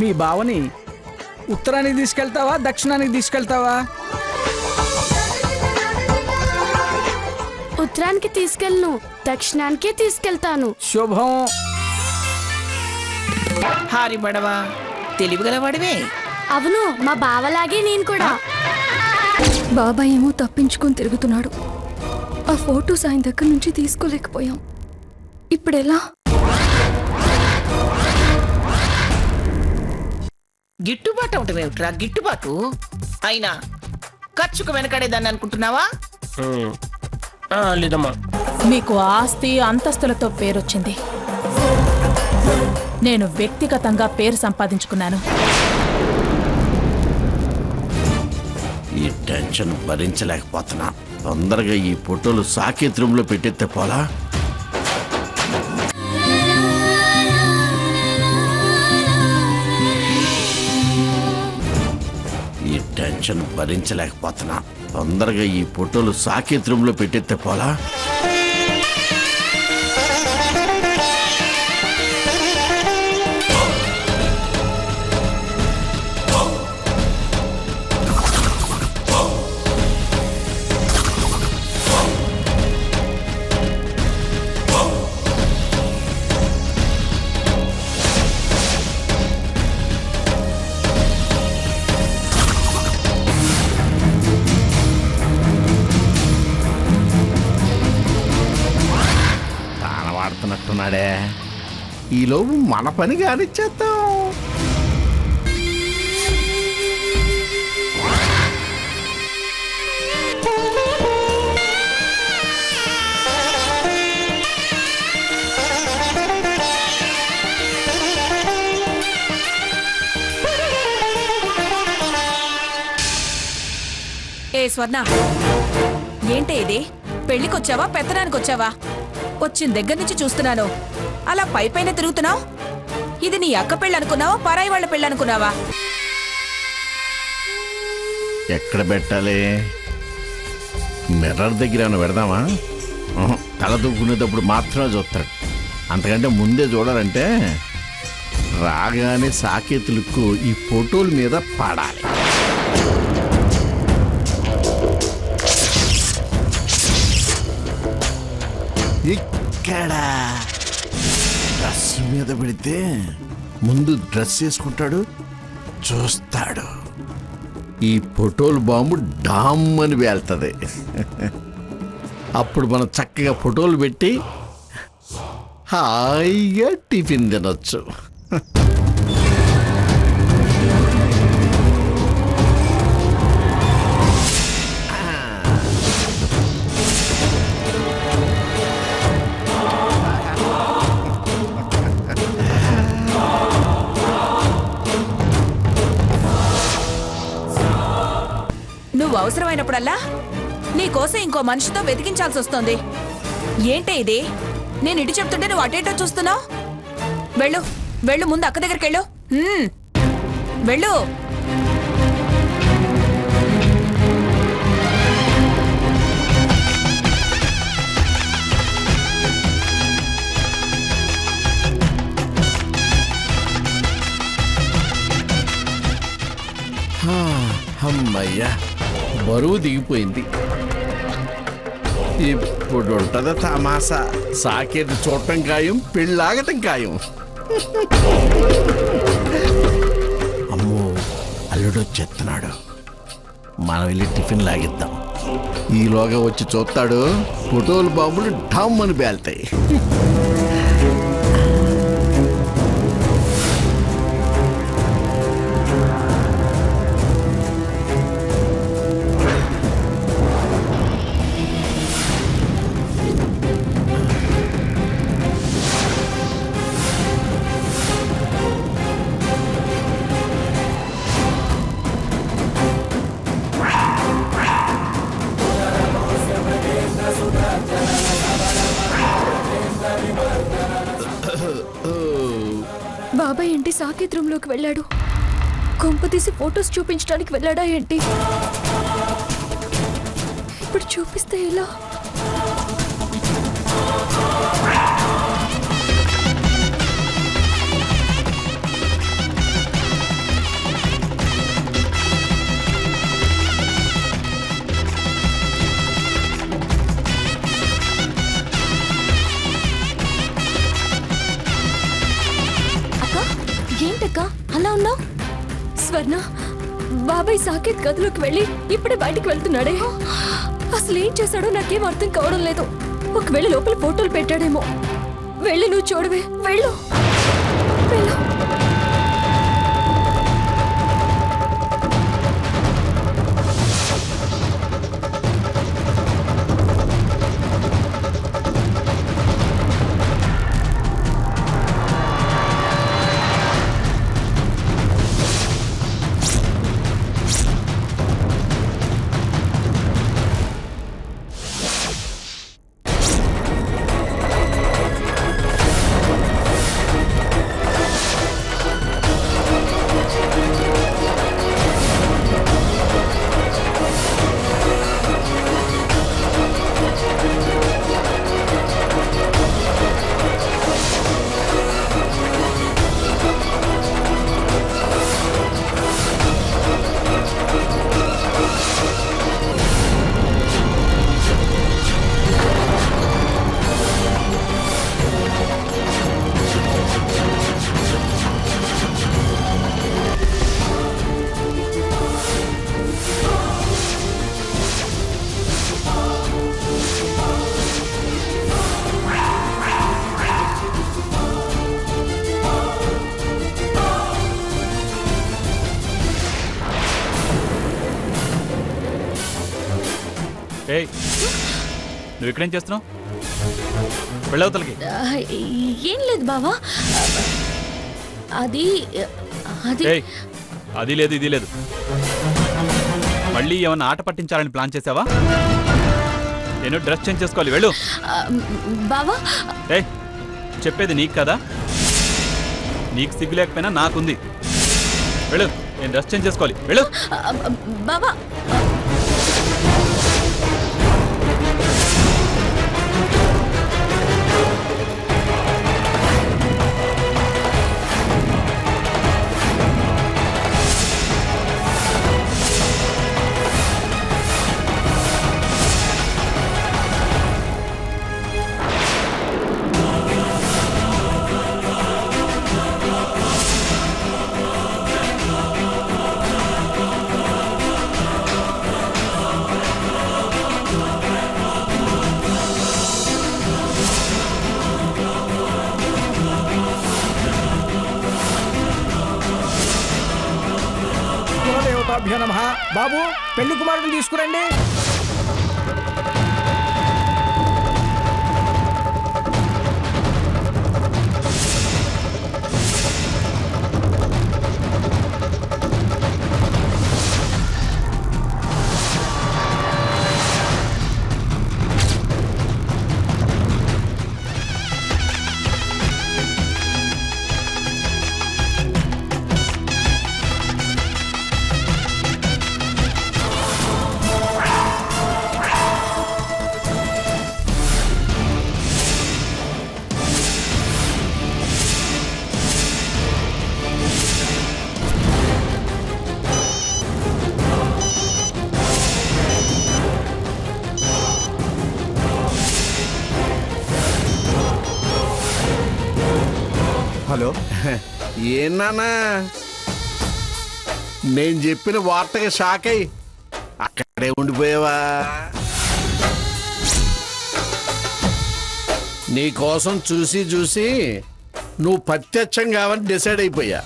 మీ బావని ఉత్తరానికి తీసుకెళ్తావా దక్షిణానికి తీసుకెళ్తావా? ఉత్తరానికి తీసుకెళ్ళను, దక్షిణానికే తీసుకెళ్తాను. శుభం. హారి బడవా, తెలివిగలవాడివే. అవును, మా బావలాగే నేను కూడా. బాబాయ్ ఏమో తప్పించుకొని తిరుగుతున్నాడు. ఆ ఫోటోస్ ఆయన దగ్గర నుంచి తీసుకోలేకపోయాం. ఇప్పుడెలా? గిట్టుబాటు అవటమేమిట్రా గిట్టుబాటు? అయినా ఖర్చుకు వెనకడేదాన్ని అనుకుంటున్నావా? లేదమ్మా. మీకు ఆస్తి అంతస్తులతో పేరొచ్చింది. నేను వ్యక్తిగతంగా పేరు సంపాదించుకున్నాను. ఈ టెన్షన్ భరించలేకపోతున్నా. తొందరగా ఈ ఫోటోలు సాకేత్ రూమ్ లో పెట్టేస్తే పోలా? ఈ టెన్షన్ భరించలేకపోతున్నా. తొందరగా ఈ ఫోటోలు సాకేత్ రూమ్ లో పెట్టేస్తే పోలా? వాడుతున్నట్టున్నాడే. ఈలోపు మన పని కానిచ్చేద్దాం. ఏ స్వర్ణ, ఏంటే ఇది? పెళ్లికొచ్చావా పెత్తనానికి వచ్చావా? వచ్చిన దగ్గర నుంచి చూస్తున్నాను, అలా పై పైన తిరుగుతున్నావు. ఇది నీ అక్క పెళ్ళి అనుకున్నావా, పరాయి వాళ్ళ పెళ్ళి అనుకున్నావా? ఎక్కడ పెట్టాలి? మిర్రర్ దగ్గర ఏమైనా పెడదామా? తల దూకునేటప్పుడు మాత్రమే చూస్తాడు. అంతకంటే ముందే చూడాలంటే రాగానే సాకేతులకు ఈ ఫోటోల మీద పడాలి. ఇక్కడ డ్రెస్ మీద పెడితే ముందు డ్రెస్ వేసుకుంటాడు, చూస్తాడు. ఈ ఫోటోలు బాంబు డామ్ అని వేళ్తుంది. అప్పుడు మనం చక్కగా ఫోటోలు పెట్టి హాయిగా టిఫిన్ తినొచ్చు. నువ్వు అవసరమైనప్పుడల్లా నీకోసం ఇంకో మనిషితో వెతికించాల్సి వస్తోంది. ఏంటే ఇది? నేను ఇటు చెప్తుంటే నువ్వు అటేటో చూస్తున్నావు. వెళ్ళు వెళ్ళు, ముందు అక్క దగ్గరికి వెళ్ళు. వెళ్ళు. అమ్మయ్యా, బరువు దిగిపోయింది. ఇప్పుడు ఉంటుందా తమాసా? సాకేట్ చూడటం ఖాయం, పెళ్ళాగటం ఖాయం. అమ్మో, అల్లుడు వచ్చేస్తున్నాడు. మనం వెళ్ళి టిఫిన్ లాగిద్దాం. ఈలోగా వచ్చి చూస్తాడు, ఫోటోలు బాంబులు ఢమ్ అని పేల్తాయి. బాబాయ్ ఏంటి సాకేత్ రూమ్ లోకి వెళ్ళాడు? కొంపతీసి ఫొటోస్ చూపించడానికి వెళ్ళాడా ఏంటి? ఇప్పుడు చూపిస్తే ఎలా? ఏంటక్క అలా ఉన్నావు? స్వర్ణ, బాబాయ్ సాకేత్ గదిలోకి వెళ్ళి ఇప్పుడే బయటికి వెళ్తున్నాడే. అసలు ఏం చేశాడో నాకేం అర్థం కావడం లేదు. ఒకవేళ లోపల ఫోటోలు పెట్టాడేమో. వెళ్ళి నువ్వు చూడవే, వెళ్ళు వెళ్ళు. ఏయ్, నువ్వు ఇక్కడేం చేస్తున్నావు? వెళ్ళవతలకి. ఏం లేదు బావా, అది అది ఏయ్, అది లేదు ఇది లేదు. మళ్ళీ ఏమన్నా ఆట పట్టించాలని ప్లాన్ చేసావా? నేను డ్రెస్ చేంజ్ చేసుకోవాలి, వెళ్ళు. బావా. ఏయ్, చెప్పేది నీకు కదా, నీకు సిగ్గు లేకపోయినా నాకుంది. వెళ్ళు, నేను డ్రెస్ చేంజ్ చేసుకోవాలి, వెళ్ళు. బావా, దేవతాభ్యో నమః. బాబు, పెళ్లి కుమారుడు తీసుకురండి. హలో, ఏనానా నేను చెప్పిన వార్తకి షాక్ అయ్యి అక్కడే ఉండిపోయావా? నీకోసం చూసి చూసి నువ్వు ప్రత్యక్షం కావని డిసైడ్ అయిపోయా.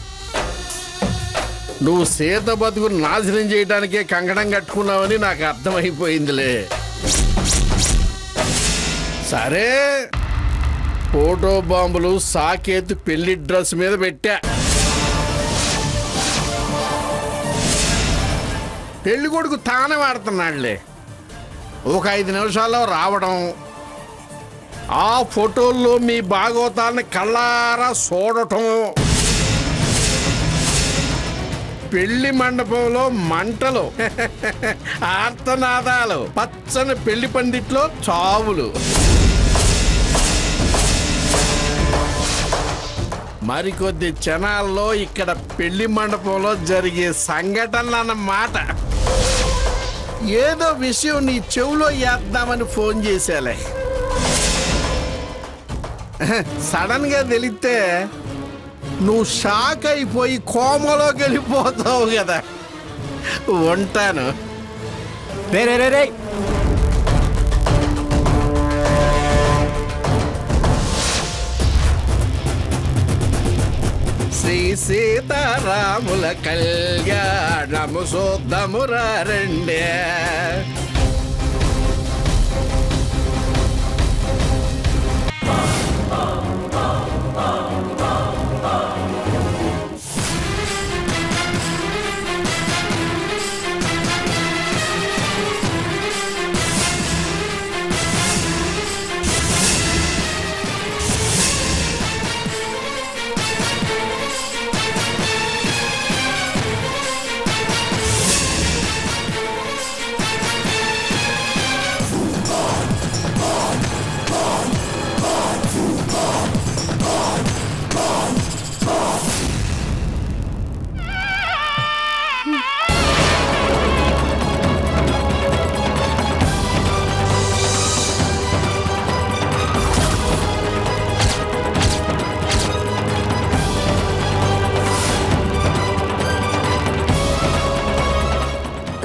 నువ్వు సీత బతుకు నాశనం చేయడానికే కంకణం కట్టుకున్నావని నాకు అర్థమైపోయిందిలే. సరే, ఫోటో బాంబులు సాకేత్ పెళ్లి డ్రెస్ మీద పెట్టా. పెళ్లి కొడుకు తానే వాడుతున్నాడులే. ఒక 5 నిమిషాల్లో రావడం, ఆ ఫోటోల్లో మీ భాగవతాన్ని కళ్ళారా చూడటం, పెళ్లి మండపంలో మంటలు, ఆర్తనాదాలు, పచ్చని పెళ్లి పందిట్లో చావులు. మరికొద్ది క్షణాల్లో ఇక్కడ పెళ్లి మండపంలో జరిగే సంఘటనలు అన్నమాట. ఏదో విషయం నీ చెవులో వేద్దామని ఫోన్ చేశాలే. సడన్ గా తెలిస్తే నువ్వు షాక్ అయిపోయి కోమలోకి వెళ్ళిపోతావు కదా. ఉంటాను. రే రే రే రే శ్రీ సీతారాముల కళ్యాణము చూద్దామురా రెండే.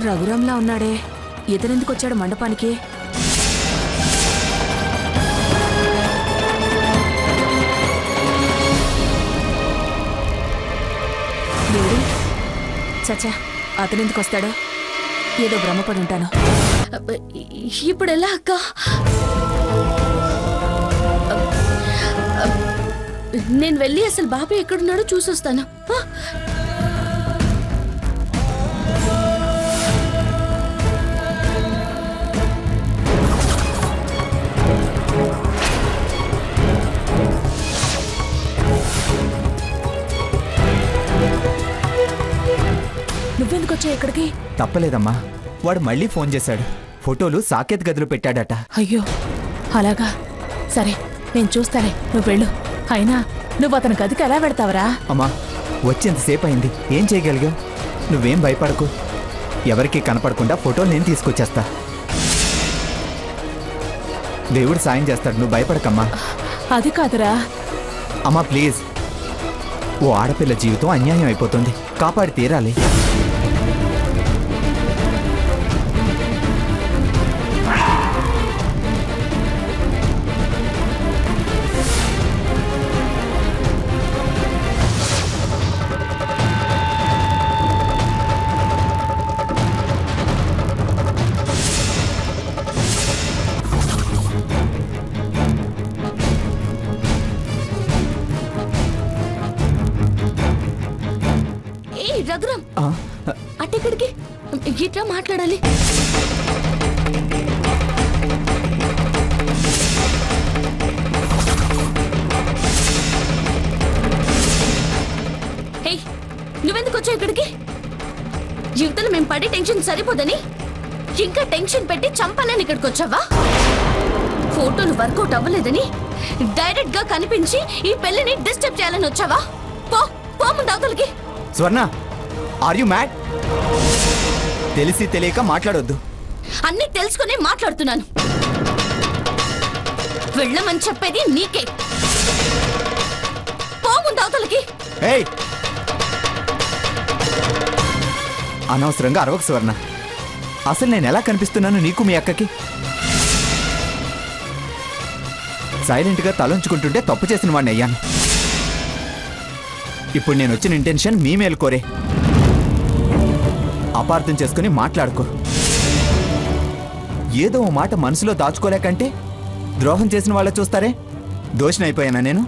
రఘురాంలా ఉన్నాడే, ఇతనెందుకు వచ్చాడు మండపానికి? దేవుడు చచ్చా, అతనెందుకు వస్తాడు? ఏదో భ్రమపడి ఉంటాను. ఇప్పుడు ఎలా అక్క? నేను వెళ్ళి అసలు బాబాయ్ ఎక్కడున్నాడో చూసొస్తాను. నువ్వెందుకు వచ్చావు ఇక్కడికి? తప్పలేదమ్మా, వాడు మళ్ళీ ఫోన్ చేశాడు. ఫోటోలు సాకేత్ గదిలో పెట్టాడట. అయ్యో అలాగా, సరే నేను చూస్తాలే, నువ్వు వెళ్ళు. అయినా నువ్వు అతని గదికి ఎలా పెడతావరా? అమ్మా వచ్చేంతసేపు అయింది, ఏం చేయగలిగావు? నువ్వేం భయపడకు, ఎవరికి కనపడకుండా ఫోటోలు నేను తీసుకొచ్చేస్తా. దేవుడు సాయం చేస్తాడు, నువ్వు భయపడకమ్మా. అది కాదురా. అమ్మా ప్లీజ్, ఓ ఆడపిల్ల జీవితం అన్యాయం అయిపోతుంది, కాపాడి తీరాలి. రఘురాం, అట్టెక్కడికి? ఇట్లా మాట్లాడాలి. నువ్వెందుకు వచ్చావు ఇక్కడికి? జీవితంలో మేము పడే టెన్షన్ సరిపోదని ఇంకా టెన్షన్ పెట్టి చంపాలని ఇక్కడికి వచ్చావా? ఫోటోలు వర్కౌట్ అవ్వలేదని డైరెక్ట్ గా కనిపించి ఈ పెళ్లిని డిస్టర్బ్ చేయాలని వచ్చావా? పో పో ముందు అవతలికి. స్వర్ణ, ఆర్ యు మ్యాడ్? తెలిసి తెలియక మాట్లాడొద్దు. అన్ని తెలుసుకునే మాట్లాడుతున్నాను. వెళ్ళమని చెప్పేది నీకే. పో ముందు అవతలికి. ఏయ్, అనవసరంగా అరవకు స్వర్ణ. అసలు నేను ఎలా కనిపిస్తున్నాను నీకు మీ అక్కకి? సైలెంట్గా తలంచుకుంటుంటే తప్పు చేసిన వాడిని అయ్యాను. ఇప్పుడు నేను వచ్చిన ఇంటెన్షన్ మీ మేలు కోరే. అపార్థం చేసుకుని మాట్లాడుకో. ఏదో ఓ మాట మనసులో దాచుకోలేకంటే ద్రోహం చేసిన వాళ్ళ చూస్తారే, దోషనైపోయానా నేను?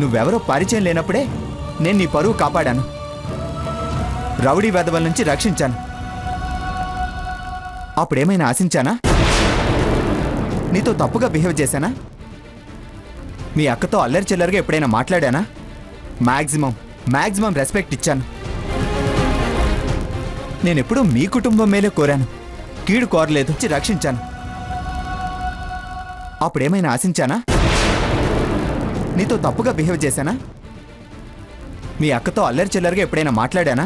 నువ్వెవరో పరిచయం లేనప్పుడే నేను నీ పరువు కాపాడాను, రౌడీ వెధవల నుంచి రక్షించాను. అప్పుడేమైనా ఆశించానా? నీతో తప్పుగా బిహేవ్ చేశానా? మీ అక్కతో అల్లరి చిల్లరిగా ఎప్పుడైనా మాట్లాడానా? మ్యాక్సిమం రెస్పెక్ట్ ఇచ్చాను. నేనెప్పుడూ మీ కుటుంబం మేలే కోరాను, కీడు కోరలేదు, రక్షించాను. అప్పుడేమైనా ఆశించానా? నీతో తప్పుగా బిహేవ్ చేశానా? మీ అక్కతో అల్లరి చిల్లరిగా ఎప్పుడైనా మాట్లాడానా?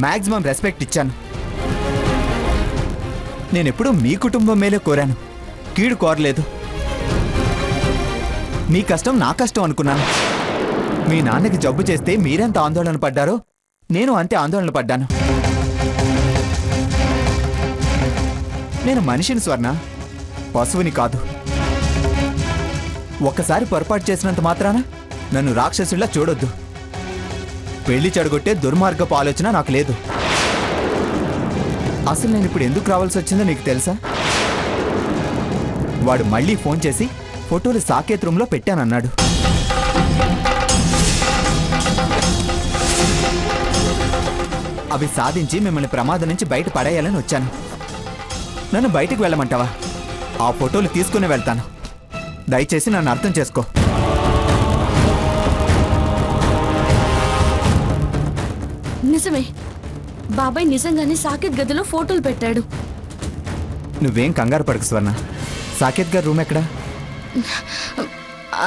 మ్యాక్సిమం రెస్పెక్ట్ ఇచ్చాను. నేనెప్పుడూ మీ కుటుంబం మేలే కోరాను, కీడు కోరలేదు. మీ కష్టం నా కష్టం అనుకున్నాను. మీ నాన్నకి జబ్బు చేస్తే మీరెంత ఆందోళన పడ్డారో నేను అంతే ఆందోళన పడ్డాను. నేను మనిషిని స్వర్ణ, పశువుని కాదు. ఒక్కసారి పొరపాటు చేసినంత మాత్రాన నన్ను రాక్షసుల్లా చూడొద్దు. పెళ్లి చెడగొట్టే దుర్మార్గపు ఆలోచన నాకు లేదు. అసలు నేను ఇప్పుడు ఎందుకు రావాల్సి వచ్చిందో నీకు తెలుసా? వాడు మళ్ళీ ఫోన్ చేసి ఫోటోలు సాకేత్ రూమ్లో పెట్టానన్నాడు. అవి సాధించి మిమ్మల్ని ప్రమాదం నుంచి బయట పడేయాలని వచ్చాను. నన్ను బయటికి వెళ్ళమంటావా? ఆ ఫోటోలు తీసుకునే వెళ్తాను. దయచేసి నన్ను అర్థం చేసుకో. నిజమే, బాబాయ్ నిజంగానే సాకేత్ గదిలో ఫోటోలు పెట్టాడు. నువ్వేం కంగారు పడకు స్వర్ణ. సాకేత్ గారి రూమ్ ఎక్కడా?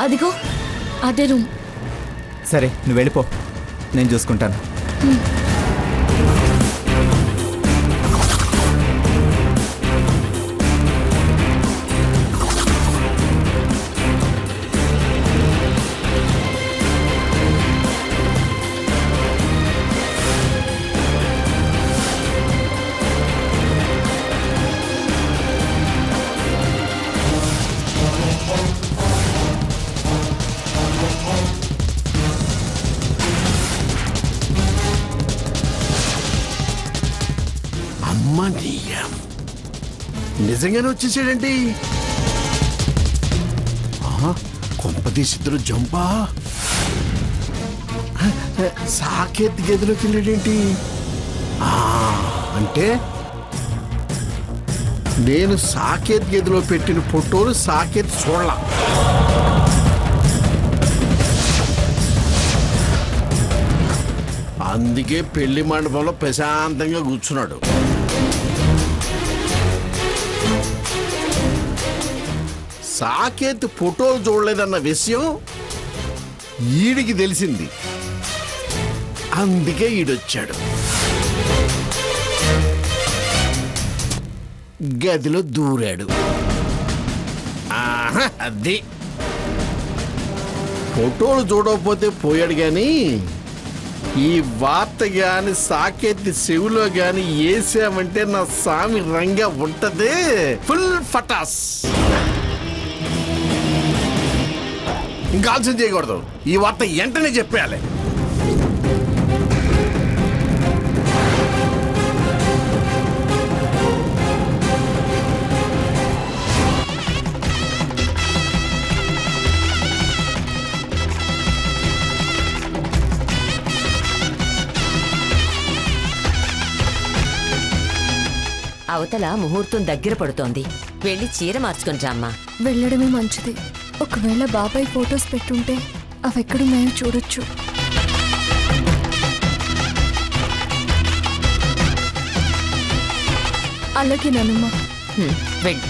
అదిగో అదే రూమ్. సరే, నువ్వు వెళ్ళిపో, నేను చూసుకుంటాను. నిజంగానే వచ్చేసాడేంటి? కొంపతీసిద్దరు జంపా. సాకేత్ గదిలోకి వెళ్ళాడేంటి? అంటే నేను సాకేత్ గదిలో పెట్టిన ఫోటోలు సాకేత్ చూడలా. అందుకే పెళ్లి మండపంలో ప్రశాంతంగా కూర్చున్నాడు. సాకేత్ ఫోటోలు చూడలేదన్న విషయం ఈడికి తెలిసింది. అందుకే ఈడొచ్చాడు. గదిలో దూరాడు. అది ఫోటోలు చూడకపోతే పోయాడు గాని ఈ వార్త గాని సాకేత్ చెవిలో గాని వేసామంటే నా సామి రంగా ఉంటది. ఫుల్ ఫటాస్. ఇంకా ఆలస్యం చేయకూడదు. ఈ వార్త వెంటనే చెప్పేయాలి. అవతల ముహూర్తం దగ్గర పడుతోంది. వెళ్ళి చీర మార్చుకొని రామ్మా. వెళ్ళడమే మంచిది. ఒకవేళ బాబాయ్ ఫొటోస్ పెట్టుంటే అవెక్కడున్నాయో చూడొచ్చు. అలాగే నానమ్మ. వెళ్ళి